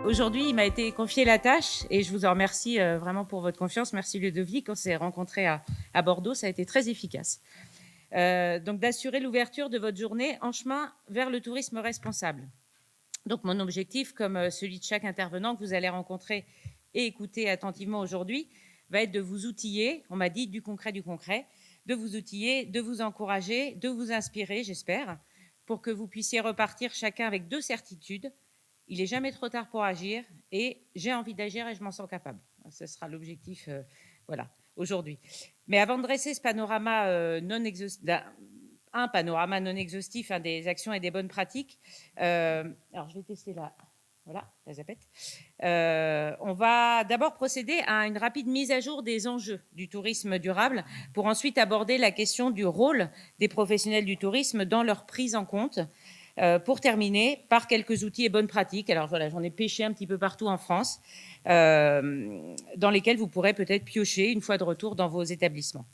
Aujourd'hui, il m'a été confié la tâche et je vous en remercie vraiment pour votre confiance. Merci Ludovic. On s'est rencontrés à Bordeaux, ça a été très efficace. Donc d'assurer l'ouverture de votre journée en chemin vers le tourisme responsable. Donc mon objectif, comme celui de chaque intervenant que vous allez rencontrer et écouter attentivement aujourd'hui, va être de vous outiller, on m'a dit du concret, de vous outiller, de vous encourager, de vous inspirer, j'espère, pour que vous puissiez repartir chacun avec 2 certitudes. Il n'est jamais trop tard pour agir et j'ai envie d'agir et je m'en sens capable. Ce sera l'objectif voilà, aujourd'hui. Mais avant de dresser ce panorama un panorama non exhaustif des actions et des bonnes pratiques, alors je vais tester voilà, la zapette. On va d'abord procéder à une rapide mise à jour des enjeux du tourisme durable pour ensuite aborder la question du rôle des professionnels du tourisme dans leur prise en compte. Pour terminer, par quelques outils et bonnes pratiques. Alors voilà, j'en ai pêché un petit peu partout en France, dans lesquels vous pourrez peut-être piocher une fois de retour dans vos établissements.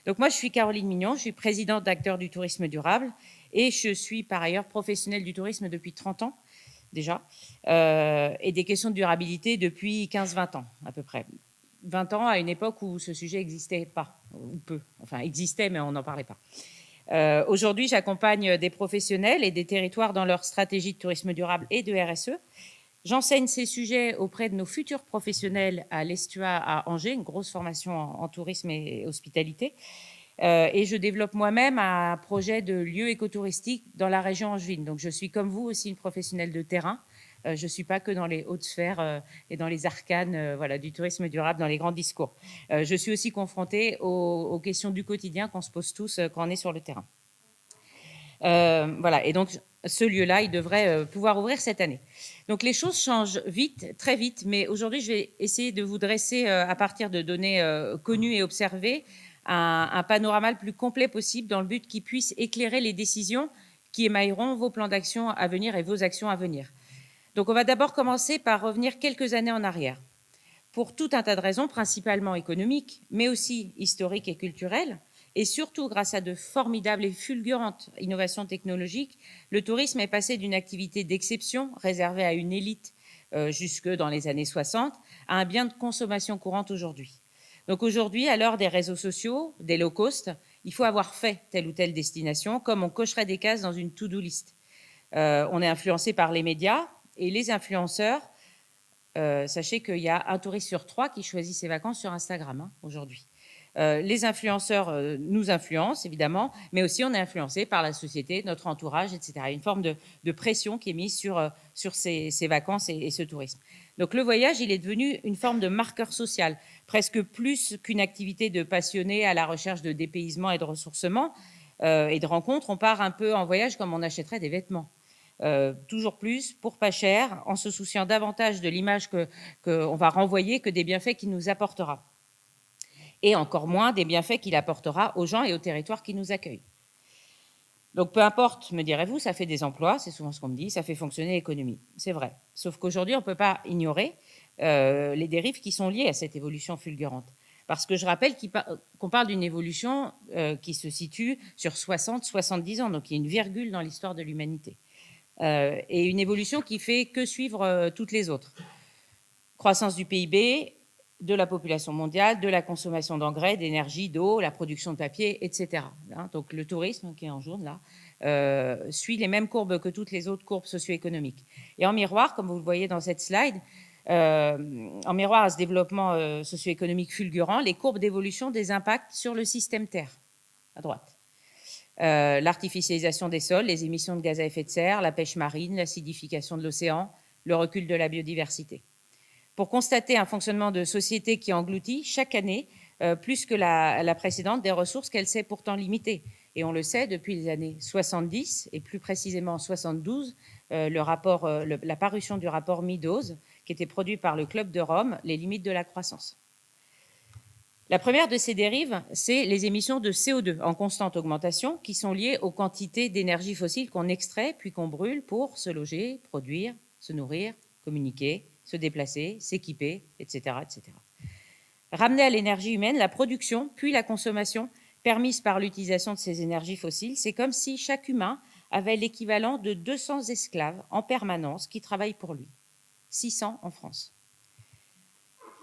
Donc moi, je suis Caroline Mignon, je suis présidente d'Acteurs du tourisme durable et je suis par ailleurs professionnelle du tourisme depuis 30 ans déjà, et des questions de durabilité depuis 15-20 ans à peu près. 20 ans à une époque où ce sujet n'existait pas, ou peu, enfin existait mais on n'en parlait pas. Aujourd'hui, j'accompagne des professionnels et des territoires dans leur stratégie de tourisme durable et de RSE. J'enseigne ces sujets auprès de nos futurs professionnels à l'Estua à Angers, une grosse formation en tourisme et hospitalité. Et je développe moi-même un projet de lieu écotouristique dans la région angevine. Donc je suis comme vous aussi une professionnelle de terrain. Je ne suis pas que dans les hautes sphères et dans les arcanes voilà, du tourisme durable, dans les grands discours. Je suis aussi confrontée aux questions du quotidien qu'on se pose tous quand on est sur le terrain. Voilà, et donc ce lieu-là, il devrait pouvoir ouvrir cette année. Donc les choses changent vite, très vite, mais aujourd'hui, je vais essayer de vous dresser, à partir de données connues et observées, un panorama le plus complet possible dans le but qu'il puisse éclairer les décisions qui émailleront vos plans d'action à venir et vos actions à venir. Donc on va d'abord commencer par revenir quelques années en arrière. Pour tout un tas de raisons, principalement économiques, mais aussi historiques et culturelles, et surtout grâce à de formidables et fulgurantes innovations technologiques, le tourisme est passé d'une activité d'exception réservée à une élite jusque dans les années 60 à un bien de consommation courante aujourd'hui. Donc aujourd'hui, à l'heure des réseaux sociaux, des low cost, il faut avoir fait telle ou telle destination, comme on cocherait des cases dans une to-do list. On est influencé par les médias et les influenceurs. Sachez qu'il y a un touriste sur 3 qui choisit ses vacances sur Instagram aujourd'hui. Les influenceurs nous influencent, évidemment, mais aussi on est influencé par la société, notre entourage, etc. Il y a une forme de pression qui est mise sur ces vacances et ce tourisme. Donc le voyage, il est devenu une forme de marqueur social, presque plus qu'une activité de passionnés à la recherche de dépaysement et de ressourcement et de rencontres. On part un peu en voyage comme on achèterait des vêtements. Toujours plus, pour pas cher, en se souciant davantage de l'image qu'on va renvoyer que des bienfaits qu'il nous apportera. Et encore moins des bienfaits qu'il apportera aux gens et aux territoires qui nous accueillent. Donc peu importe, me direz-vous, ça fait des emplois, c'est souvent ce qu'on me dit, ça fait fonctionner l'économie. C'est vrai. Sauf qu'aujourd'hui, on ne peut pas ignorer les dérives qui sont liées à cette évolution fulgurante. Parce que je rappelle qu'on parle d'une évolution qui se situe sur 60-70 ans, donc il y a une virgule dans l'histoire de l'humanité. Et une évolution qui fait que suivre toutes les autres. Croissance du PIB, de la population mondiale, de la consommation d'engrais, d'énergie, d'eau, la production de papier, etc. Donc le tourisme, qui est en jaune là, suit les mêmes courbes que toutes les autres courbes socio-économiques. Et en miroir, comme vous le voyez dans cette slide, en miroir à ce développement socio-économique fulgurant, les courbes d'évolution des impacts sur le système Terre, à droite. L'artificialisation des sols, les émissions de gaz à effet de serre, la pêche marine, l'acidification de l'océan, le recul de la biodiversité. Pour constater un fonctionnement de société qui engloutit chaque année plus que la précédente des ressources qu'elle sait pourtant limiter. Et on le sait depuis les années 70 et plus précisément 72, la parution du rapport Meadows qui était produit par le Club de Rome, les limites de la croissance. La première de ces dérives, c'est les émissions de CO2 en constante augmentation qui sont liées aux quantités d'énergie fossile qu'on extrait puis qu'on brûle pour se loger, produire, se nourrir, communiquer, se déplacer, s'équiper, etc., etc. Ramener à l'énergie humaine la production puis la consommation permise par l'utilisation de ces énergies fossiles, c'est comme si chaque humain avait l'équivalent de 200 esclaves en permanence qui travaillent pour lui. 600 en France.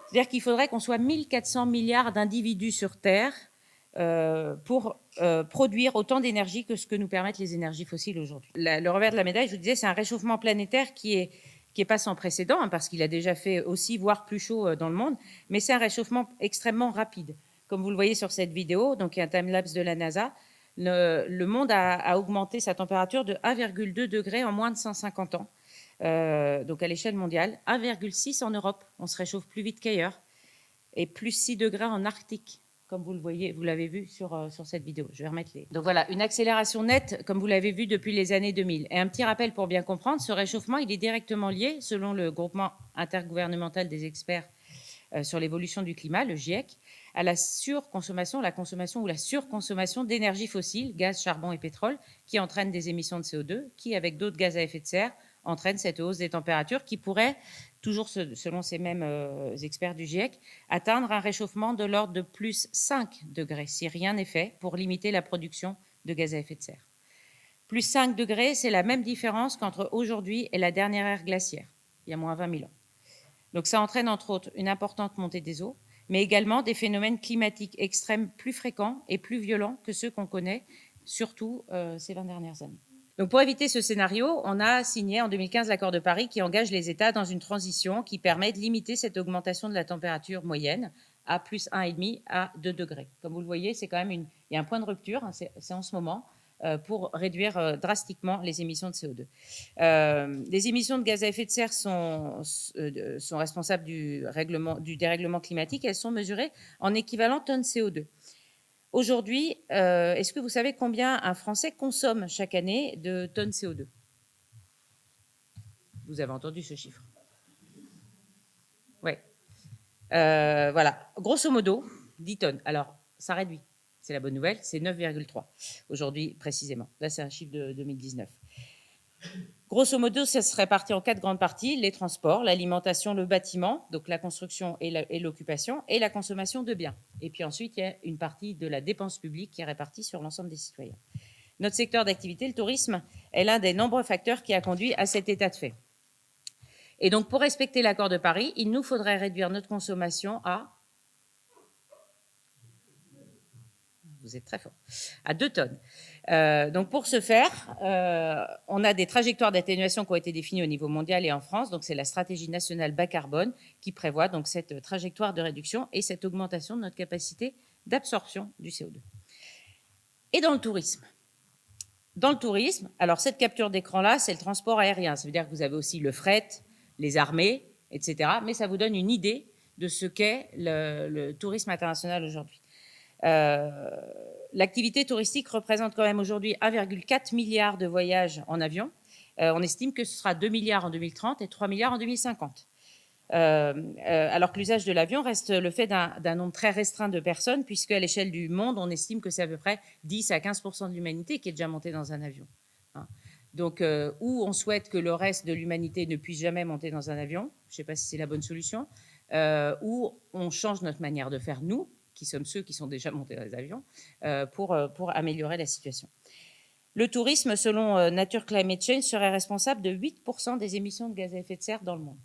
C'est-à-dire qu'il faudrait qu'on soit 1400 milliards d'individus sur Terre pour produire autant d'énergie que ce que nous permettent les énergies fossiles aujourd'hui. Le revers de la médaille, je vous disais, c'est un réchauffement planétaire qui est pas sans précédent, hein, parce qu'il a déjà fait aussi, voire plus chaud dans le monde, mais c'est un réchauffement extrêmement rapide. Comme vous le voyez sur cette vidéo, donc il y a un time-lapse de la NASA, le monde a augmenté sa température de 1,2 degré en moins de 150 ans. Donc à l'échelle mondiale, 1,6 en Europe, on se réchauffe plus vite qu'ailleurs, et plus 6 degrés en Arctique, comme vous le voyez, vous l'avez vu sur cette vidéo. Je vais remettre les. Donc voilà, une accélération nette, comme vous l'avez vu depuis les années 2000. Et un petit rappel pour bien comprendre, ce réchauffement, il est directement lié, selon le groupement intergouvernemental des experts sur l'évolution du climat, le GIEC, à la surconsommation, la consommation ou la surconsommation d'énergie fossile, gaz, charbon et pétrole, qui entraîne des émissions de CO2, qui, avec d'autres gaz à effet de serre, entraîne cette hausse des températures qui pourrait, toujours selon ces mêmes experts du GIEC, atteindre un réchauffement de l'ordre de plus 5 degrés, si rien n'est fait pour limiter la production de gaz à effet de serre. Plus 5 degrés, c'est la même différence qu'entre aujourd'hui et la dernière ère glaciaire, il y a moins 20 000 ans. Donc ça entraîne entre autres une importante montée des eaux, mais également des phénomènes climatiques extrêmes plus fréquents et plus violents que ceux qu'on connaît, surtout ces 20 dernières années. Donc pour éviter ce scénario, on a signé en 2015 l'accord de Paris qui engage les États dans une transition qui permet de limiter cette augmentation de la température moyenne à plus 1,5 à 2 degrés. Comme vous le voyez, c'est quand même il y a un point de rupture, hein, c'est en ce moment, pour réduire drastiquement les émissions de CO2. Les émissions de gaz à effet de serre sont responsables du dérèglement climatique. Elles sont mesurées en équivalent tonnes CO2. Aujourd'hui, est-ce que vous savez combien un Français consomme chaque année de tonnes CO2? Vous avez entendu ce chiffre? Oui. Voilà. Grosso modo, 10 tonnes. Alors, ça réduit. C'est la bonne nouvelle, c'est 9,3 aujourd'hui précisément. Là, c'est un chiffre de 2019. Grosso modo, ça se répartit en 4 grandes parties: les transports, l'alimentation, le bâtiment, donc la construction et l'occupation, et la consommation de biens. Et puis ensuite, il y a une partie de la dépense publique qui est répartie sur l'ensemble des citoyens. Notre secteur d'activité, le tourisme, est l'un des nombreux facteurs qui a conduit à cet état de fait. Et donc, pour respecter l'accord de Paris, il nous faudrait réduire notre consommation à... Vous êtes très fort. À 2 tonnes. Donc pour ce faire, on a des trajectoires d'atténuation qui ont été définies au niveau mondial et en France. Donc c'est la stratégie nationale bas carbone qui prévoit donc cette trajectoire de réduction et cette augmentation de notre capacité d'absorption du CO2. Et dans le tourisme, alors cette capture d'écran-là, c'est le transport aérien. Ça veut dire que vous avez aussi le fret, les armées, etc. Mais ça vous donne une idée de ce qu'est le tourisme international aujourd'hui. L'activité touristique représente quand même aujourd'hui 1,4 milliard de voyages en avion. On estime que ce sera 2 milliards en 2030 et 3 milliards en 2050. Alors que l'usage de l'avion reste le fait d'un nombre très restreint de personnes, puisque à l'échelle du monde, on estime que c'est à peu près 10 à 15% de l'humanité qui est déjà montée dans un avion. Hein. Donc, où on souhaite que le reste de l'humanité ne puisse jamais monter dans un avion, je ne sais pas si c'est la bonne solution, où on change notre manière de faire, nous, qui sommes ceux qui sont déjà montés dans les avions, pour améliorer la situation. Le tourisme, selon Nature Climate Change, serait responsable de 8% des émissions de gaz à effet de serre dans le monde.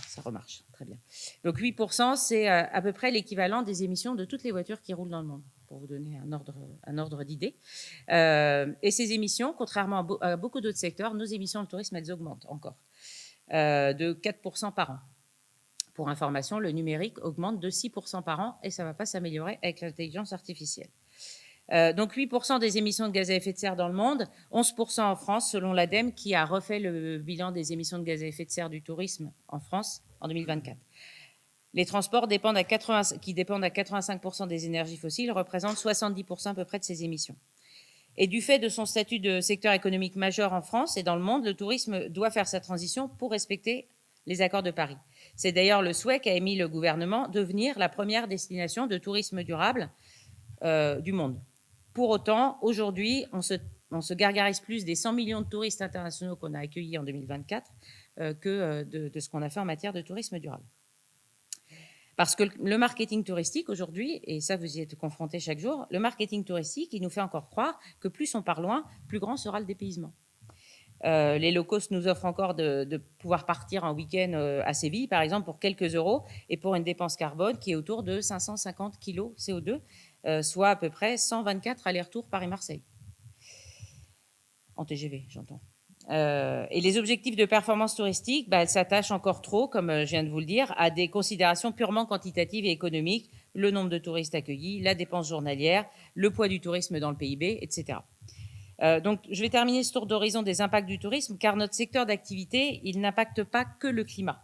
Ça remarche, très bien. Donc 8%, c'est à peu près l'équivalent des émissions de toutes les voitures qui roulent dans le monde, pour vous donner un ordre d'idée. Et ces émissions, contrairement à beaucoup d'autres secteurs, nos émissions de tourisme, elles augmentent encore, de 4% par an. Pour information, le numérique augmente de 6% par an et ça ne va pas s'améliorer avec l'intelligence artificielle. Donc 8% des émissions de gaz à effet de serre dans le monde, 11% en France, selon l'ADEME, qui a refait le bilan des émissions de gaz à effet de serre du tourisme en France en 2024. Les transports qui dépendent à 85% des énergies fossiles représentent 70% à peu près de ces émissions. Et du fait de son statut de secteur économique majeur en France et dans le monde, le tourisme doit faire sa transition pour respecter les accords de Paris. C'est d'ailleurs le souhait qu'a émis le gouvernement, devenir la première destination de tourisme durable du monde. Pour autant, aujourd'hui, on se gargarise plus des 100 millions de touristes internationaux qu'on a accueillis en 2024 que de ce qu'on a fait en matière de tourisme durable. Parce que le marketing touristique aujourd'hui, et ça vous y êtes confrontés chaque jour, le marketing touristique, il nous fait encore croire que plus on part loin, plus grand sera le dépaysement. Les low cost nous offrent encore de pouvoir partir en week-end à Séville, par exemple, pour quelques euros et pour une dépense carbone qui est autour de 550 kg CO2, soit à peu près 124 allers-retours Paris-Marseille. En TGV, j'entends. Et les objectifs de performance touristique, elles s'attachent encore trop, comme je viens de vous le dire, à des considérations purement quantitatives et économiques, le nombre de touristes accueillis, la dépense journalière, le poids du tourisme dans le PIB, etc. Donc, je vais terminer ce tour d'horizon des impacts du tourisme, car notre secteur d'activité, il n'impacte pas que le climat.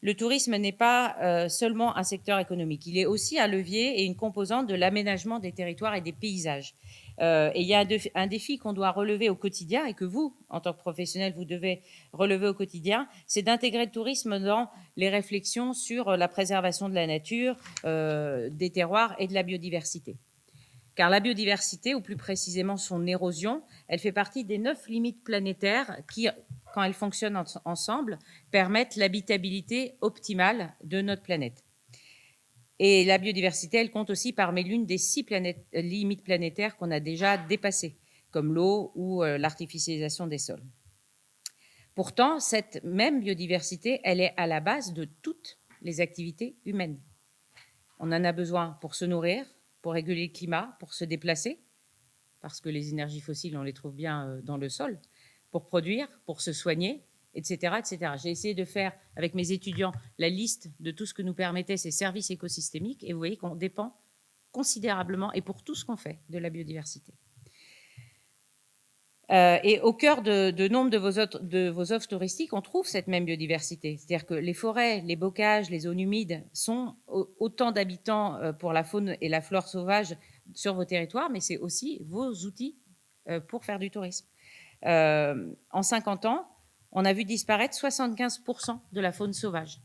Le tourisme n'est pas seulement un secteur économique, il est aussi un levier et une composante de l'aménagement des territoires et des paysages. Et il y a un défi qu'on doit relever au quotidien et que vous, en tant que professionnel, vous devez relever au quotidien, c'est d'intégrer le tourisme dans les réflexions sur la préservation de la nature, des terroirs et de la biodiversité. Car la biodiversité, ou plus précisément son érosion, elle fait partie des 9 limites planétaires qui, quand elles fonctionnent ensemble, permettent l'habitabilité optimale de notre planète. Et la biodiversité, elle compte aussi parmi l'une des 6 limites planétaires qu'on a déjà dépassées, comme l'eau ou l'artificialisation des sols. Pourtant, cette même biodiversité, elle est à la base de toutes les activités humaines. On en a besoin pour se nourrir, pour réguler le climat, pour se déplacer, parce que les énergies fossiles, on les trouve bien dans le sol, pour produire, pour se soigner, etc. etc. J'ai essayé de faire, avec mes étudiants, la liste de tout ce que nous permettaient ces services écosystémiques, et vous voyez qu'on dépend considérablement, et pour tout ce qu'on fait, de la biodiversité. Et au cœur de nombre de vos offres touristiques, on trouve cette même biodiversité. C'est-à-dire que les forêts, les bocages, les zones humides sont autant d'habitants pour la faune et la flore sauvage sur vos territoires, mais c'est aussi vos outils pour faire du tourisme. En 50 ans, on a vu disparaître 75% de la faune sauvage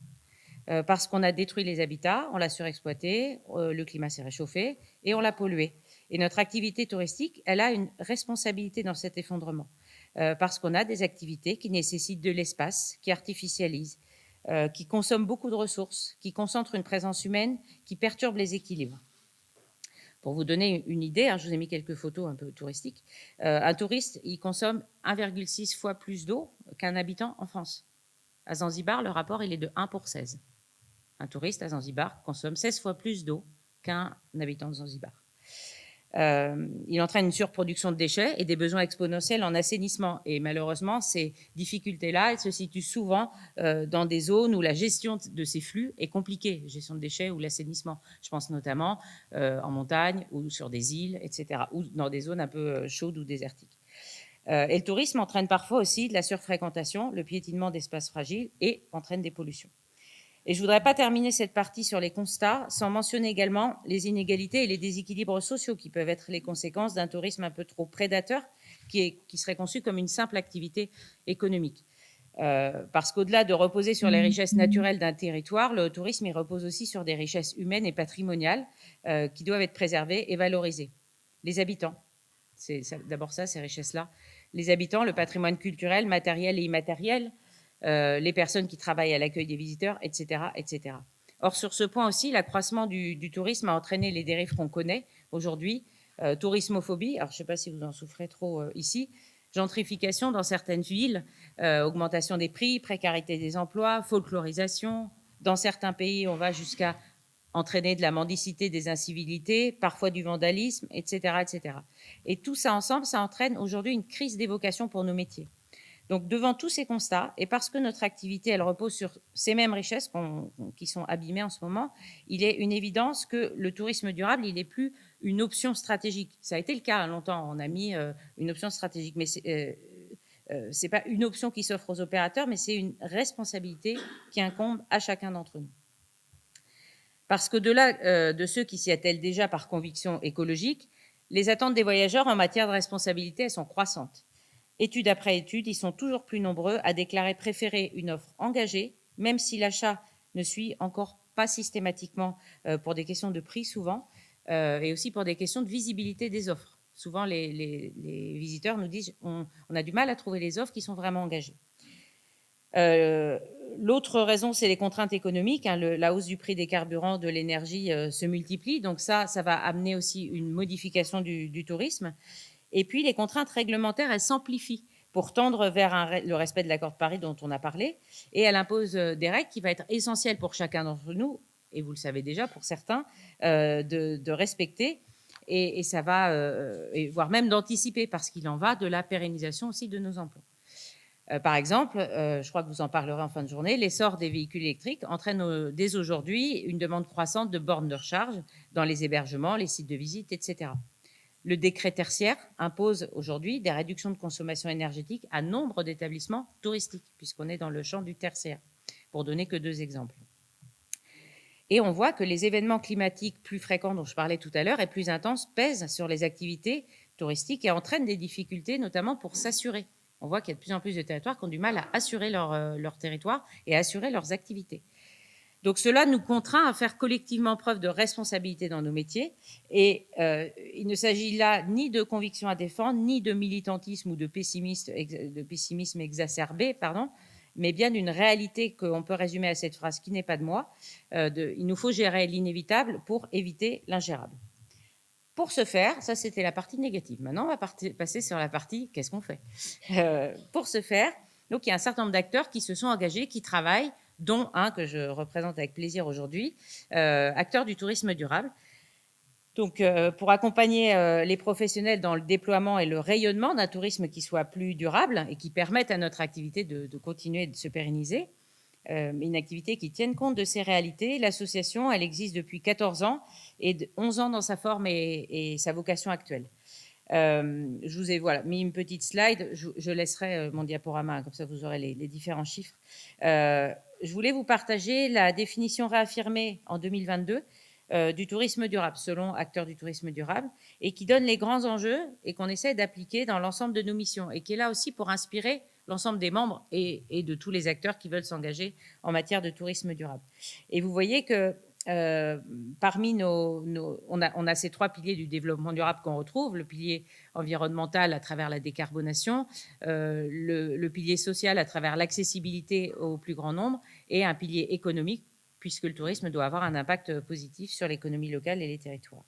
parce qu'on a détruit les habitats, on l'a surexploité, le climat s'est réchauffé et on l'a pollué. Et notre activité touristique, elle a une responsabilité dans cet effondrement parce qu'on a des activités qui nécessitent de l'espace, qui artificialisent, qui consomment beaucoup de ressources, qui concentrent une présence humaine, qui perturbent les équilibres. Pour vous donner une idée, je vous ai mis quelques photos un peu touristiques. Un touriste, il consomme 1,6 fois plus d'eau qu'un habitant en France. À Zanzibar, le rapport, il est de 1 pour 16. Un touriste à Zanzibar consomme 16 fois plus d'eau qu'un habitant de Zanzibar. Il entraîne une surproduction de déchets et des besoins exponentiels en assainissement. Et malheureusement, ces difficultés-là, elles se situent souvent dans des zones où la gestion de ces flux est compliquée, la gestion de déchets ou l'assainissement. Je pense notamment en montagne ou sur des îles, etc., ou dans des zones un peu chaudes ou désertiques. Et le tourisme entraîne parfois aussi de la surfréquentation, le piétinement d'espaces fragiles et entraîne des pollutions. Et je ne voudrais pas terminer cette partie sur les constats sans mentionner également les inégalités et les déséquilibres sociaux qui peuvent être les conséquences d'un tourisme un peu trop prédateur qui serait conçu comme une simple activité économique. Parce qu'au-delà de reposer sur les richesses naturelles d'un territoire, le tourisme il repose aussi sur des richesses humaines et patrimoniales qui doivent être préservées et valorisées. Les habitants, c'est d'abord ça, ces richesses-là. Les habitants, le patrimoine culturel, matériel et immatériel, les personnes qui travaillent à l'accueil des visiteurs, etc., etc. Or, sur ce point aussi, l'accroissement du tourisme a entraîné les dérives qu'on connaît aujourd'hui. Tourismophobie, alors je ne sais pas si vous en souffrez trop ici, gentrification dans certaines villes, augmentation des prix, précarité des emplois, folklorisation. Dans certains pays, on va jusqu'à entraîner de la mendicité, des incivilités, parfois du vandalisme, etc., etc. Et tout ça ensemble, ça entraîne aujourd'hui une crise des vocations pour nos métiers. Donc, devant tous ces constats, et parce que notre activité, elle repose sur ces mêmes richesses qui sont abîmées en ce moment, il est une évidence que le tourisme durable, il n'est plus une option stratégique. Ça a été le cas longtemps, on a mis une option stratégique, mais c'est pas une option qui s'offre aux opérateurs, mais c'est une responsabilité qui incombe à chacun d'entre nous. Parce qu'au-delà de ceux qui s'y attellent déjà par conviction écologique, les attentes des voyageurs en matière de responsabilité, elles sont croissantes. Étude après étude, ils sont toujours plus nombreux à déclarer préférer une offre engagée, même si l'achat ne suit encore pas systématiquement pour des questions de prix souvent, et aussi pour des questions de visibilité des offres. Souvent, les visiteurs nous disent on a du mal à trouver les offres qui sont vraiment engagées. L'autre raison, c'est les contraintes économiques. La hausse du prix des carburants, de l'énergie se multiplie. Donc ça va amener aussi une modification du tourisme. Et puis, les contraintes réglementaires, elles s'amplifient pour tendre vers le respect de l'accord de Paris dont on a parlé. Et elle impose des règles qui vont être essentielles pour chacun d'entre nous, et vous le savez déjà pour certains, de respecter. Et ça va, et voire même d'anticiper, parce qu'il en va de la pérennisation aussi de nos emplois. Par exemple, je crois que vous en parlerez en fin de journée, l'essor des véhicules électriques entraîne dès aujourd'hui une demande croissante de bornes de recharge dans les hébergements, les sites de visite, etc. Le décret tertiaire impose aujourd'hui des réductions de consommation énergétique à nombre d'établissements touristiques, puisqu'on est dans le champ du tertiaire, pour donner que 2 exemples. Et on voit que les événements climatiques plus fréquents dont je parlais tout à l'heure et plus intenses pèsent sur les activités touristiques et entraînent des difficultés, notamment pour s'assurer. On voit qu'il y a de plus en plus de territoires qui ont du mal à assurer leur territoire et à assurer leurs activités. Donc cela nous contraint à faire collectivement preuve de responsabilité dans nos métiers. Et il ne s'agit là ni de convictions à défendre, ni de militantisme ou de pessimisme exacerbé, mais bien d'une réalité qu'on peut résumer à cette phrase qui n'est pas de moi. Il nous faut gérer l'inévitable pour éviter l'ingérable. Pour ce faire, ça c'était la partie négative. Maintenant, on va passer sur la partie qu'est-ce qu'on fait. Pour ce faire, donc il y a un certain nombre d'acteurs qui se sont engagés, qui travaillent, dont un que je représente avec plaisir aujourd'hui, acteur du tourisme durable. Donc, pour accompagner les professionnels dans le déploiement et le rayonnement d'un tourisme qui soit plus durable et qui permette à notre activité de continuer de se pérenniser, une activité qui tienne compte de ces réalités. L'association, elle existe depuis 14 ans et 11 ans dans sa forme et sa vocation actuelle. Je vous ai mis une petite slide. Je laisserai mon diaporama, comme ça vous aurez les différents chiffres. Je voulais vous partager la définition réaffirmée en 2022 du tourisme durable, selon acteurs du tourisme durable, et qui donne les grands enjeux et qu'on essaie d'appliquer dans l'ensemble de nos missions, et qui est là aussi pour inspirer l'ensemble des membres et de tous les acteurs qui veulent s'engager en matière de tourisme durable. Et vous voyez que parmi on a ces 3 piliers du développement durable qu'on retrouve, le pilier environnemental à travers la décarbonation, le pilier social à travers l'accessibilité au plus grand nombre, et un pilier économique, puisque le tourisme doit avoir un impact positif sur l'économie locale et les territoires.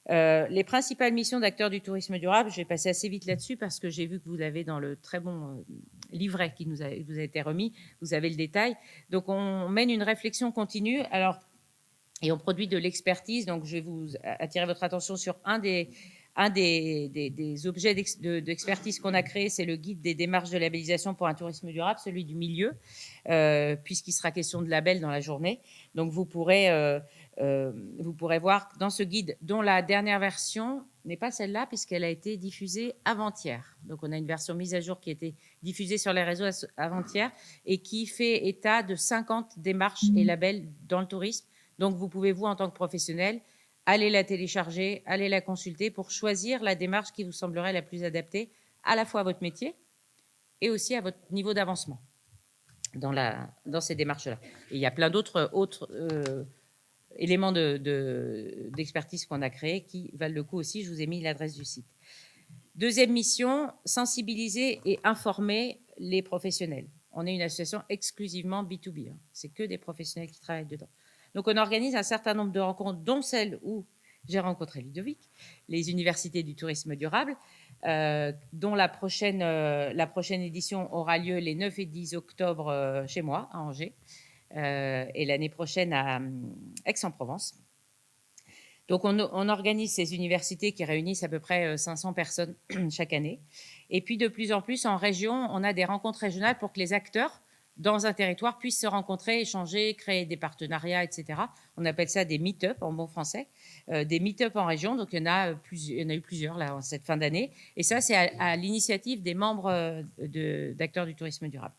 Les principales missions d'acteurs du tourisme durable, je vais passer assez vite là-dessus parce que j'ai vu que vous avez dans le très bon livret qui vous a été remis, vous avez le détail. Donc, on mène une réflexion continue et on produit de l'expertise. Donc, je vais vous attirer votre attention sur un des objets d'expertise qu'on a créé, c'est le guide des démarches de labellisation pour un tourisme durable, celui du milieu, puisqu'il sera question de label dans la journée. Donc, vous pourrez voir dans ce guide, dont la dernière version n'est pas celle-là, puisqu'elle a été diffusée avant-hier. Donc, on a une version mise à jour qui a été diffusée sur les réseaux avant-hier et qui fait état de 50 démarches et labels dans le tourisme. Donc, vous pouvez, vous, en tant que professionnel, aller la télécharger, aller la consulter pour choisir la démarche qui vous semblerait la plus adaptée à la fois à votre métier et aussi à votre niveau d'avancement dans ces démarches-là. Et il y a plein d'autres éléments d'expertise qu'on a créés qui valent le coup aussi. Je vous ai mis l'adresse du site. Deuxième mission, sensibiliser et informer les professionnels. On est une association exclusivement B2B. C'est que des professionnels qui travaillent dedans. Donc, on organise un certain nombre de rencontres, dont celle où j'ai rencontré Ludovic, les universités du tourisme durable, dont la prochaine édition aura lieu les 9 et 10 octobre chez moi, à Angers, et l'année prochaine à Aix-en-Provence. Donc, on organise ces universités qui réunissent à peu près 500 personnes chaque année. Et puis, de plus en plus, en région, on a des rencontres régionales pour que les acteurs dans un territoire puissent se rencontrer, échanger, créer des partenariats, etc. On appelle ça des meet-up en bon français, des meet-up en région. Donc, il y en a eu plusieurs là, en cette fin d'année. Et ça, c'est à l'initiative des membres d'acteurs du tourisme durable.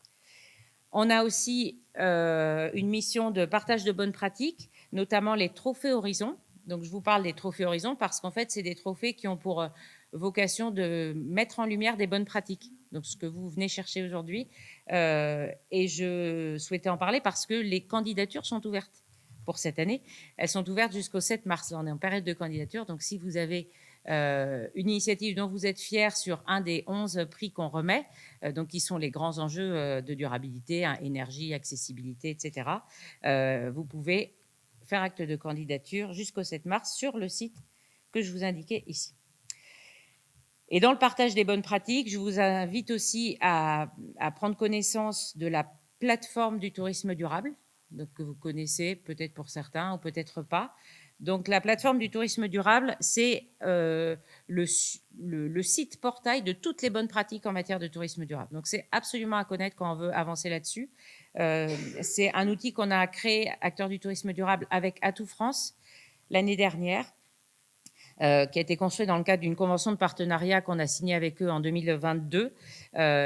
On a aussi une mission de partage de bonnes pratiques, notamment les trophées Horizon. Donc, je vous parle des trophées Horizon parce qu'en fait, c'est des trophées qui ont pour vocation de mettre en lumière des bonnes pratiques. Donc, ce que vous venez chercher aujourd'hui. Et je souhaitais en parler parce que les candidatures sont ouvertes pour cette année. Elles sont ouvertes jusqu'au 7 mars. Là, on est en période de candidature. Donc, si vous avez une initiative dont vous êtes fiers sur un des 11 prix qu'on remet, donc qui sont les grands enjeux de durabilité, énergie, accessibilité, etc., vous pouvez faire acte de candidature jusqu'au 7 mars sur le site que je vous indiquais ici. Et dans le partage des bonnes pratiques, je vous invite aussi à prendre connaissance de la plateforme du tourisme durable, donc que vous connaissez peut-être pour certains ou peut-être pas. Donc la plateforme du tourisme durable, c'est le site portail de toutes les bonnes pratiques en matière de tourisme durable. Donc c'est absolument à connaître quand on veut avancer là-dessus. C'est un outil qu'on a créé, Acteurs du tourisme durable, avec Atout France l'année dernière. Qui a été construit dans le cadre d'une convention de partenariat qu'on a signée avec eux en 2022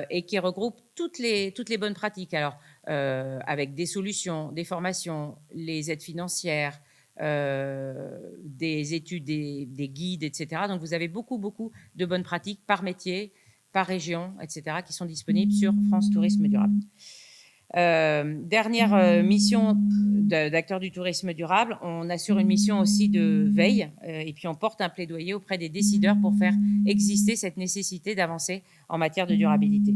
et qui regroupe toutes les bonnes pratiques. Alors, avec des solutions, des formations, les aides financières, des études, des guides, etc. Donc, vous avez beaucoup de bonnes pratiques par métier, par région, etc., qui sont disponibles sur France Tourisme Durable. Dernière mission d'acteurs du tourisme durable, on assure une mission aussi de veille et puis on porte un plaidoyer auprès des décideurs pour faire exister cette nécessité d'avancer en matière de durabilité.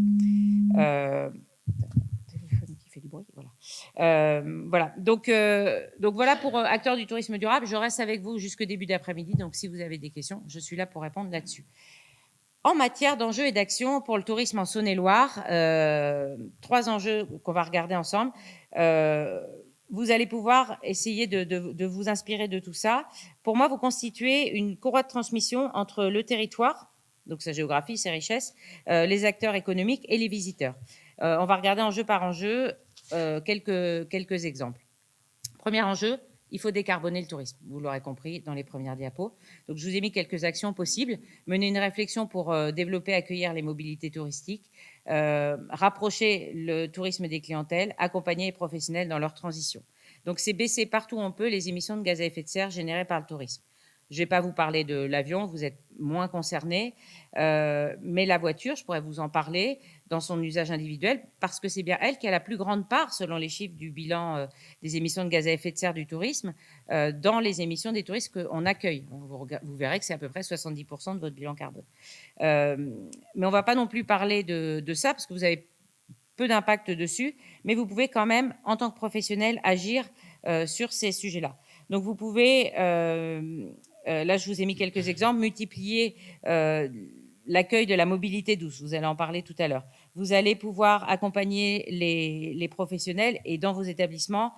Téléphone qui fait du bruit, voilà. Voilà. Donc voilà pour acteurs du tourisme durable. Je reste avec vous jusqu'au début d'après-midi, donc si vous avez des questions, je suis là pour répondre là-dessus. En matière d'enjeux et d'actions pour le tourisme en Saône-et-Loire, 3 enjeux qu'on va regarder ensemble. Vous allez pouvoir essayer de vous inspirer de tout ça. Pour moi, vous constituez une courroie de transmission entre le territoire, donc sa géographie, ses richesses, les acteurs économiques et les visiteurs. On va regarder enjeu par enjeu quelques exemples. Premier enjeu, il faut décarboner le tourisme. Vous l'aurez compris dans les premières diapos. Donc, je vous ai mis quelques actions possibles. Mener une réflexion pour développer, accueillir les mobilités touristiques, rapprocher le tourisme des clientèles, accompagner les professionnels dans leur transition. Donc, c'est baisser partout où on peut les émissions de gaz à effet de serre générées par le tourisme. Je ne vais pas vous parler de l'avion, vous êtes moins concernés, mais la voiture, je pourrais vous en parler dans son usage individuel, parce que c'est bien elle qui a la plus grande part, selon les chiffres du bilan des émissions de gaz à effet de serre du tourisme, dans les émissions des touristes qu'on accueille. Vous verrez que c'est à peu près 70% de votre bilan carbone. Mais on ne va pas non plus parler de ça, parce que vous avez peu d'impact dessus, mais vous pouvez quand même, en tant que professionnel, agir sur ces sujets-là. Donc, vous pouvez, là, je vous ai mis quelques exemples, multiplier l'accueil de la mobilité douce, vous allez en parler tout à l'heure. Vous allez pouvoir accompagner les professionnels et dans vos établissements,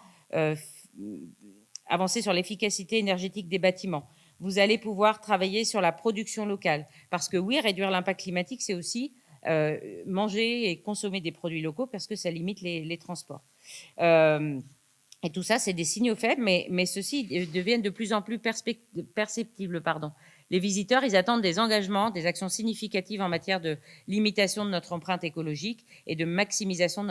avancer sur l'efficacité énergétique des bâtiments. Vous allez pouvoir travailler sur la production locale, parce que oui, réduire l'impact climatique, c'est aussi manger et consommer des produits locaux parce que ça limite les transports. Et tout ça, c'est des signaux faibles, mais ceux-ci deviennent de plus en plus perceptibles. Les visiteurs, ils attendent des engagements, des actions significatives en matière de limitation de notre empreinte écologique et de maximisation de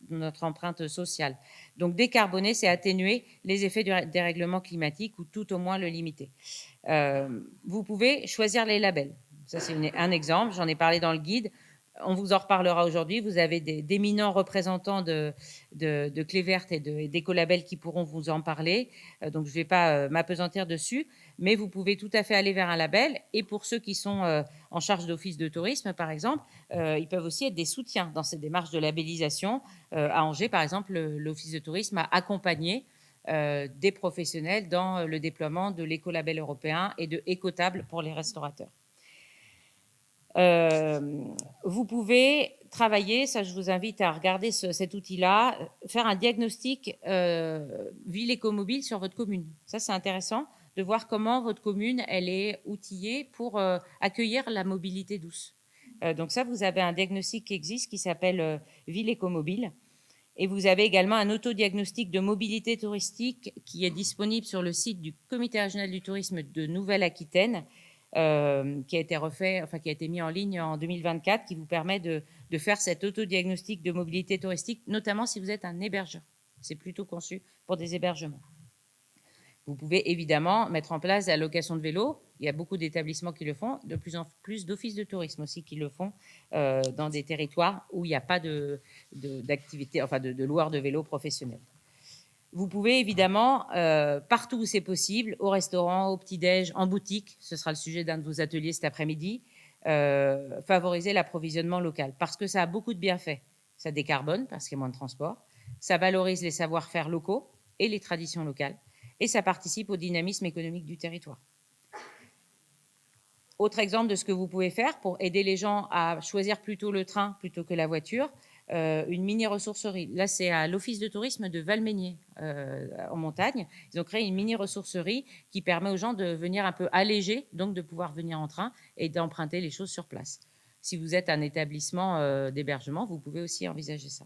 notre empreinte sociale. Donc, décarboner, c'est atténuer les effets du dérèglement climatique ou tout au moins le limiter. Vous pouvez choisir les labels. Ça, c'est un exemple. J'en ai parlé dans le guide. On vous en reparlera aujourd'hui. Vous avez d'éminents représentants de clés vertes et d'écolabels qui pourront vous en parler. Donc, je ne vais pas m'apesantir dessus, mais vous pouvez tout à fait aller vers un label. Et pour ceux qui sont en charge d'office de tourisme, par exemple, ils peuvent aussi être des soutiens dans ces démarches de labellisation. À Angers, par exemple, l'office de tourisme a accompagné des professionnels dans le déploiement de l'écolabel européen et de Écotable pour les restaurateurs. Vous pouvez travailler, ça je vous invite à regarder cet outil-là, faire un diagnostic ville écomobile sur votre commune. Ça c'est intéressant de voir comment votre commune elle est outillée pour accueillir la mobilité douce. Donc ça vous avez un diagnostic qui existe qui s'appelle ville écomobile. Et vous avez également un autodiagnostic de mobilité touristique qui est disponible sur le site du Comité régional du tourisme de Nouvelle-Aquitaine, qui a été qui a été mis en ligne en 2024, qui vous permet de faire cet autodiagnostic de mobilité touristique, notamment si vous êtes un hébergeur. C'est plutôt conçu pour des hébergements. Vous pouvez évidemment mettre en place la location de vélos. Il y a beaucoup d'établissements qui le font, de plus en plus d'offices de tourisme aussi qui le font dans des territoires où il n'y a pas d'activité, de loueurs de vélos professionnels. Vous pouvez évidemment, partout où c'est possible, au restaurant, au petit-déj, en boutique, ce sera le sujet d'un de vos ateliers cet après-midi, favoriser l'approvisionnement local parce que ça a beaucoup de bienfaits. Ça décarbone parce qu'il y a moins de transport, ça valorise les savoir-faire locaux et les traditions locales et ça participe au dynamisme économique du territoire. Autre exemple de ce que vous pouvez faire pour aider les gens à choisir plutôt le train plutôt que la voiture, une mini-ressourcerie. Là, c'est à l'Office de tourisme de Valmeinier, en montagne. Ils ont créé une mini-ressourcerie qui permet aux gens de venir un peu allégés, donc de pouvoir venir en train et d'emprunter les choses sur place. Si vous êtes un établissement d'hébergement, vous pouvez aussi envisager ça.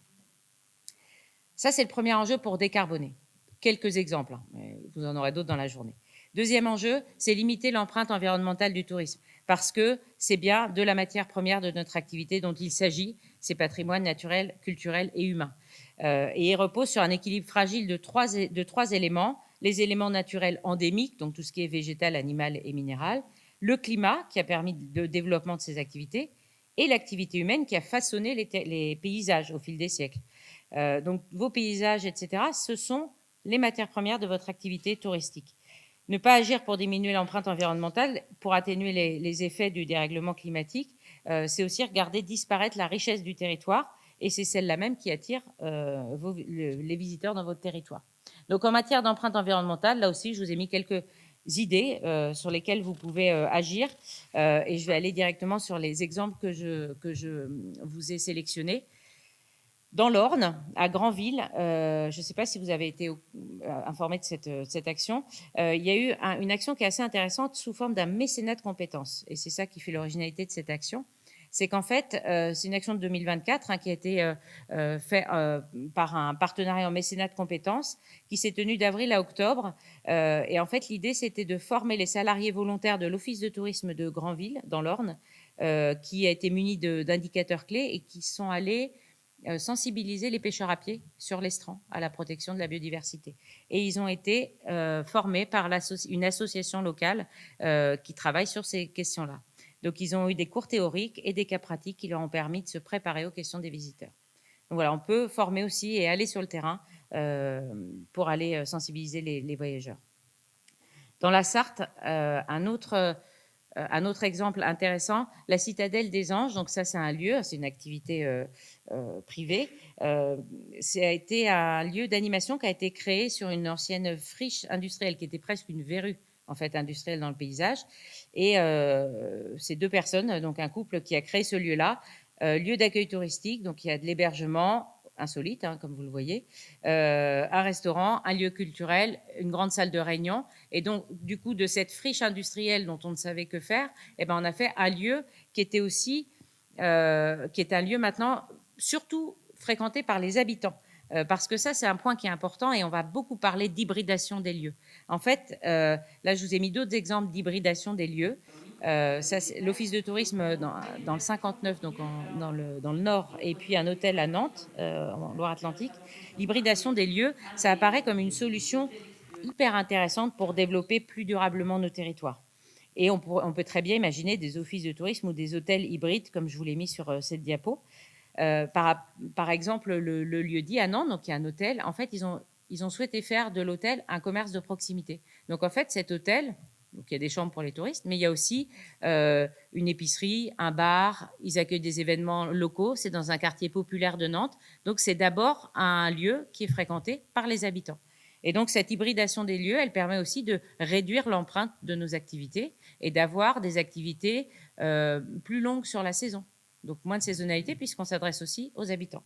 Ça, c'est le premier enjeu pour décarboner. Quelques exemples, hein, mais vous en aurez d'autres dans la journée. Deuxième enjeu, c'est limiter l'empreinte environnementale du tourisme, parce que c'est bien de la matière première de notre activité dont il s'agit, c'est patrimoine naturel, culturel et humain. Et il repose sur un équilibre fragile de trois éléments, les éléments naturels endémiques, donc tout ce qui est végétal, animal et minéral, le climat qui a permis le développement de ces activités, et l'activité humaine qui a façonné les paysages au fil des siècles. Donc vos paysages, etc., ce sont les matières premières de votre activité touristique. Ne pas agir pour diminuer l'empreinte environnementale, pour atténuer les effets du dérèglement climatique, c'est aussi regarder disparaître la richesse du territoire, et c'est celle-là même qui attire les visiteurs dans votre territoire. Donc en matière d'empreinte environnementale, là aussi, je vous ai mis quelques idées sur lesquelles vous pouvez agir, et je vais aller directement sur les exemples que je vous ai sélectionnés. Dans l'Orne, à Granville, je ne sais pas si vous avez été informé de cette action, il y a eu une action qui est assez intéressante sous forme d'un mécénat de compétences. Et c'est ça qui fait l'originalité de cette action. C'est qu'en fait, c'est une action de 2024 qui a été faite par un partenariat en mécénat de compétences qui s'est tenu d'avril à octobre. Et en fait, l'idée, c'était de former les salariés volontaires de l'Office de tourisme de Granville, dans l'Orne, qui a été muni d'indicateurs clés et qui sont allés sensibiliser les pêcheurs à pied sur l'estran à la protection de la biodiversité. Et ils ont été formés par une association locale qui travaille sur ces questions-là. Donc, ils ont eu des cours théoriques et des cas pratiques qui leur ont permis de se préparer aux questions des visiteurs. Donc, voilà, on peut former aussi et aller sur le terrain pour aller sensibiliser les voyageurs. Dans la Sarthe, un autre exemple intéressant, la citadelle des Anges. Donc ça, c'est un lieu, c'est une activité privée. Ça a été un lieu d'animation qui a été créé sur une ancienne friche industrielle qui était presque une verrue en fait industrielle dans le paysage. Et ces deux personnes, donc un couple qui a créé ce lieu-là, lieu d'accueil touristique, donc il y a de l'hébergement insolite, hein, comme vous le voyez, un restaurant, un lieu culturel, une grande salle de réunion. Et donc, du coup, de cette friche industrielle dont on ne savait que faire, eh ben, on a fait un lieu qui était aussi, qui est un lieu maintenant surtout fréquenté par les habitants. Parce que ça, c'est un point qui est important et on va beaucoup parler d'hybridation des lieux. En fait, là, je vous ai mis d'autres exemples d'hybridation des lieux. L'Office de tourisme dans le 59, donc dans le nord, et puis un hôtel à Nantes, en Loire-Atlantique. L'hybridation des lieux, ça apparaît comme une solution hyper intéressante pour développer plus durablement nos territoires. Et on peut très bien imaginer des offices de tourisme ou des hôtels hybrides, comme je vous l'ai mis sur cette diapo. Par exemple, le lieu dit à Nantes, donc il y a un hôtel, en fait, ils ont souhaité faire de l'hôtel un commerce de proximité. Donc en fait, cet hôtel, donc il y a des chambres pour les touristes, mais il y a aussi une épicerie, un bar, ils accueillent des événements locaux, c'est dans un quartier populaire de Nantes. Donc c'est d'abord un lieu qui est fréquenté par les habitants. Et donc cette hybridation des lieux, elle permet aussi de réduire l'empreinte de nos activités et d'avoir des activités plus longues sur la saison. Donc moins de saisonnalité puisqu'on s'adresse aussi aux habitants.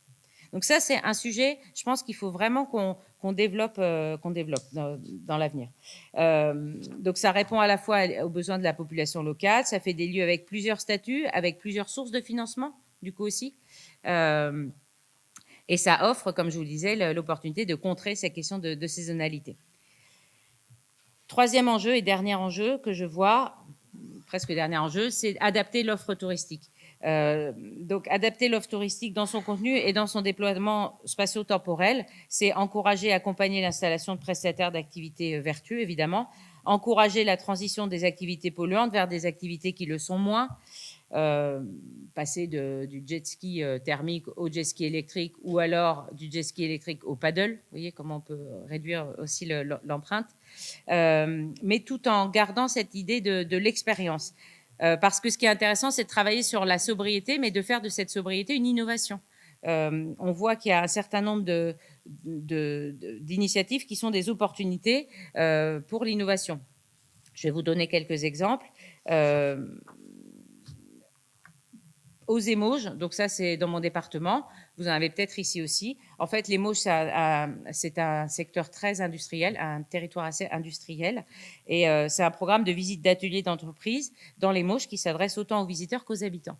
Donc ça, c'est un sujet, je pense qu'il faut vraiment qu'on développe dans l'avenir. Donc ça répond à la fois aux besoins de la population locale, ça fait des lieux avec plusieurs statuts, avec plusieurs sources de financement, du coup aussi. Et ça offre, comme je vous le disais, l'opportunité de contrer ces questions de saisonnalité. Troisième enjeu et dernier enjeu que je vois, presque dernier enjeu, c'est adapter l'offre touristique. Donc, adapter l'offre touristique dans son contenu et dans son déploiement spatio-temporel, c'est encourager et accompagner l'installation de prestataires d'activités vertueux, évidemment, encourager la transition des activités polluantes vers des activités qui le sont moins, passer du jet ski thermique au jet ski électrique ou alors du jet ski électrique au paddle. Vous voyez comment on peut réduire aussi l'empreinte, mais tout en gardant cette idée de l'expérience. Parce que ce qui est intéressant, c'est de travailler sur la sobriété, mais de faire de cette sobriété une innovation. On voit qu'il y a un certain nombre d'initiatives qui sont des opportunités pour l'innovation. Je vais vous donner quelques exemples. Aux Émauges, donc ça c'est dans mon département, vous en avez peut-être ici aussi. En fait, les Mauges, c'est un secteur très industriel, un territoire assez industriel, et c'est un programme de visite d'ateliers d'entreprise dans les Mauges qui s'adresse autant aux visiteurs qu'aux habitants.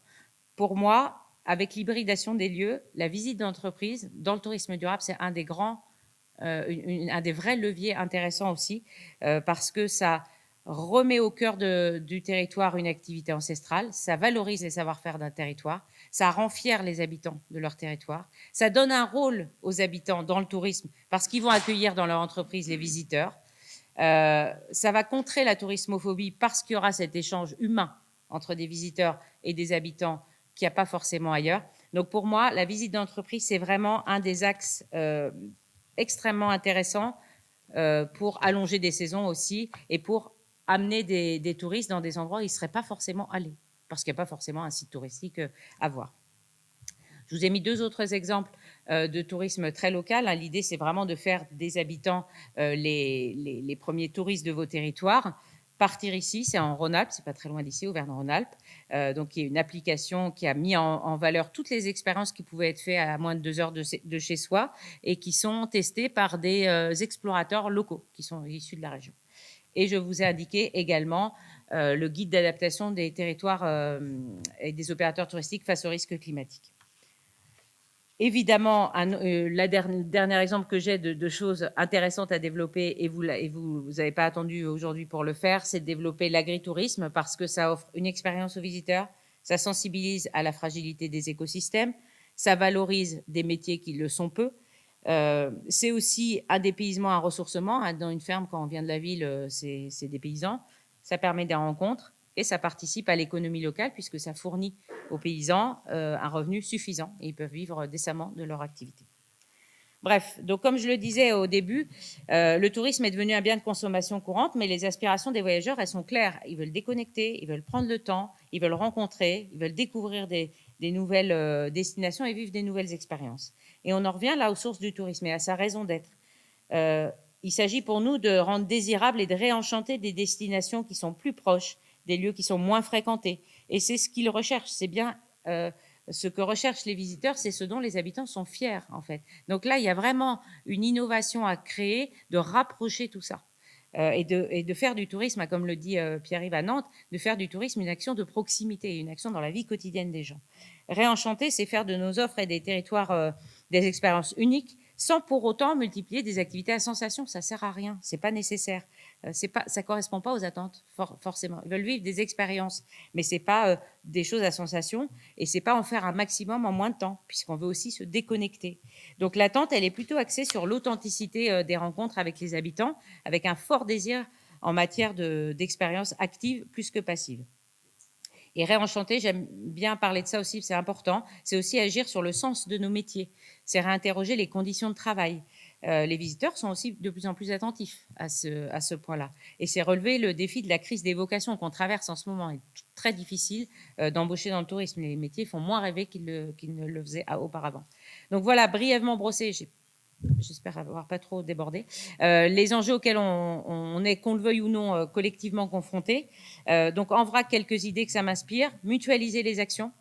Pour moi, avec l'hybridation des lieux, la visite d'entreprise dans le tourisme durable, c'est un des vrais leviers intéressants aussi, parce que ça remet au cœur du territoire une activité ancestrale, ça valorise les savoir-faire d'un territoire, ça rend fiers les habitants de leur territoire, ça donne un rôle aux habitants dans le tourisme parce qu'ils vont accueillir dans leur entreprise les visiteurs, ça va contrer la tourismophobie parce qu'il y aura cet échange humain entre des visiteurs et des habitants qu'il n'y a pas forcément ailleurs. Donc pour moi, la visite d'entreprise, c'est vraiment un des axes extrêmement intéressants pour allonger des saisons aussi et pour amener des touristes dans des endroits où ils ne seraient pas forcément allés, parce qu'il n'y a pas forcément un site touristique à voir. Je vous ai mis 2 autres exemples de tourisme très local. L'idée, c'est vraiment de faire des habitants les premiers touristes de vos territoires. Partir ici, c'est en Rhône-Alpes, c'est pas très loin d'ici, Auvergne-Rhône-Alpes. Donc, il y a une application qui a mis en valeur toutes les expériences qui pouvaient être faites à moins de 2 heures de chez soi et qui sont testées par des explorateurs locaux qui sont issus de la région. Et je vous ai indiqué également le guide d'adaptation des territoires et des opérateurs touristiques face aux risques climatiques. Évidemment, le dernier exemple que j'ai de choses intéressantes à développer, et vous n'avez pas attendu aujourd'hui pour le faire, c'est de développer l'agritourisme parce que ça offre une expérience aux visiteurs, ça sensibilise à la fragilité des écosystèmes, ça valorise des métiers qui le sont peu. C'est aussi un dépaysement, un ressourcement. Dans une ferme, quand on vient de la ville, c'est des paysans. Ça permet des rencontres et ça participe à l'économie locale puisque ça fournit aux paysans un revenu suffisant et ils peuvent vivre décemment de leur activité. Bref, donc comme je le disais au début, le tourisme est devenu un bien de consommation courante, mais les aspirations des voyageurs, elles sont claires. Ils veulent déconnecter, ils veulent prendre le temps, ils veulent rencontrer, ils veulent découvrir des nouvelles destinations et vivre des nouvelles expériences. Et on en revient là aux sources du tourisme et à sa raison d'être. Il s'agit pour nous de rendre désirables et de réenchanter des destinations qui sont plus proches, des lieux qui sont moins fréquentés. Et c'est ce qu'ils recherchent. C'est bien ce que recherchent les visiteurs, c'est ce dont les habitants sont fiers, en fait. Donc là, il y a vraiment une innovation à créer, de rapprocher tout ça. Et de faire du tourisme, comme le dit Pierre-Yves à Nantes, de faire du tourisme une action de proximité, une action dans la vie quotidienne des gens. Réenchanter, c'est faire de nos offres et des territoires des expériences uniques, sans pour autant multiplier des activités à sensation. Ça ne sert à rien, ce n'est pas nécessaire. Ça ne correspond pas aux attentes, forcément. Ils veulent vivre des expériences, mais ce n'est pas des choses à sensation, et ce n'est pas en faire un maximum en moins de temps, puisqu'on veut aussi se déconnecter. Donc l'attente, elle est plutôt axée sur l'authenticité des rencontres avec les habitants, avec un fort désir en matière d'expérience active plus que passive. Et réenchanter, j'aime bien parler de ça aussi, c'est important, c'est aussi agir sur le sens de nos métiers, c'est réinterroger les conditions de travail. Les visiteurs sont aussi de plus en plus attentifs à ce point-là. Et c'est relever le défi de la crise des vocations qu'on traverse en ce moment. Il est très difficile d'embaucher dans le tourisme. Les métiers font moins rêver qu'ils ne le faisaient auparavant. Donc voilà, brièvement brossé, j'espère avoir pas trop débordé, les enjeux auxquels on est, qu'on le veuille ou non, collectivement confrontés. Donc en vrac, quelques idées que ça m'inspire. Mutualiser les actions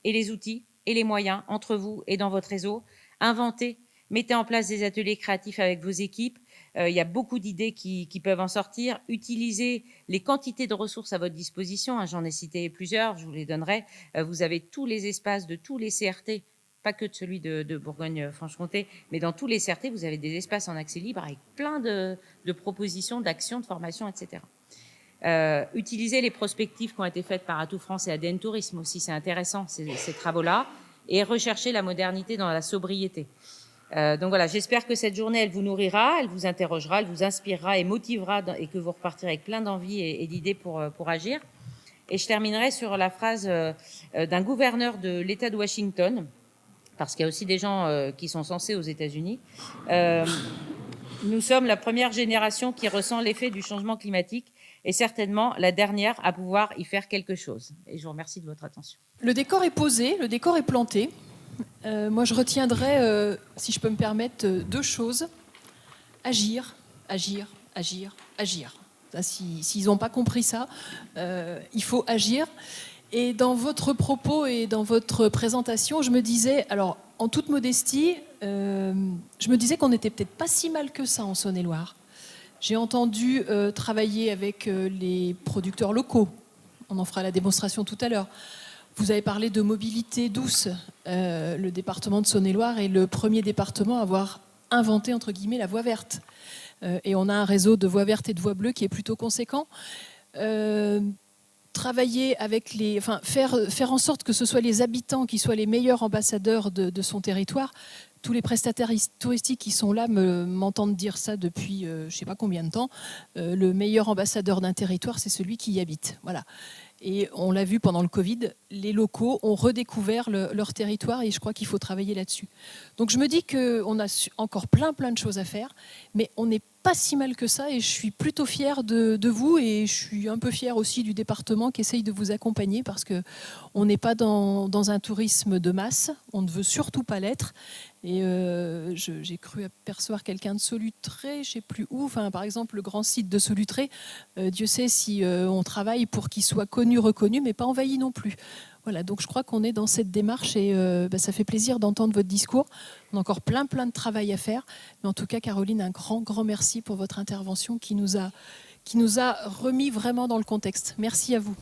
et les outils et les moyens entre vous et dans votre réseau. Inventer, mettez en place des ateliers créatifs avec vos équipes. Il y a beaucoup d'idées qui peuvent en sortir. Utilisez les quantités de ressources à votre disposition. J'en ai cité plusieurs, je vous les donnerai. Vous avez tous les espaces de tous les CRT, pas que de celui de Bourgogne-Franche-Comté, mais dans tous les CRT, vous avez des espaces en accès libre avec plein de propositions, d'actions, de formation, etc. Utiliser les prospectives qui ont été faites par Atout France et ADN Tourisme aussi, c'est intéressant, ces travaux-là, et rechercher la modernité dans la sobriété. Donc voilà, j'espère que cette journée, elle vous nourrira, elle vous interrogera, elle vous inspirera et motivera, et que vous repartirez avec plein d'envie et d'idées pour agir. Et je terminerai sur la phrase d'un gouverneur de l'État de Washington, parce qu'il y a aussi des gens qui sont censés aux États-Unis. Nous sommes la première génération qui ressent l'effet du changement climatique et certainement la dernière à pouvoir y faire quelque chose. Et je vous remercie de votre attention. Le décor est posé, le décor est planté. Moi, je retiendrai, si je peux me permettre, 2 choses. Agir, agir, agir, agir. S'ils n'ont pas compris ça, il faut agir. Et dans votre propos et dans votre présentation, je me disais, alors en toute modestie, je me disais qu'on n'était peut-être pas si mal que ça en Saône-et-Loire. J'ai entendu travailler avec les producteurs locaux. On en fera la démonstration tout à l'heure. Vous avez parlé de mobilité douce. Le département de Saône-et-Loire est le premier département à avoir inventé, entre guillemets, la voie verte. Et on a un réseau de voies vertes et de voies bleues qui est plutôt conséquent. Travailler avec faire en sorte que ce soit les habitants qui soient les meilleurs ambassadeurs de son territoire. Tous les prestataires touristiques qui sont là m'entendent dire ça depuis je ne sais pas combien de temps. Le meilleur ambassadeur d'un territoire, c'est celui qui y habite. Voilà. Et on l'a vu pendant le Covid, les locaux ont redécouvert leur territoire et je crois qu'il faut travailler là-dessus. Donc je me dis qu'on a encore plein de choses à faire, mais on n'est pas si mal que ça et je suis plutôt fière de vous et je suis un peu fière aussi du département qui essaye de vous accompagner parce qu'on n'est pas dans un tourisme de masse, on ne veut surtout pas l'être. Et j'ai cru apercevoir quelqu'un de Solutré, je ne sais plus où, par exemple le grand site de Solutré, Dieu sait si on travaille pour qu'il soit connu, reconnu, mais pas envahi non plus. Voilà, donc je crois qu'on est dans cette démarche et ça fait plaisir d'entendre votre discours. On a encore plein de travail à faire, mais en tout cas Caroline, un grand merci pour votre intervention qui nous a remis vraiment dans le contexte. Merci à vous.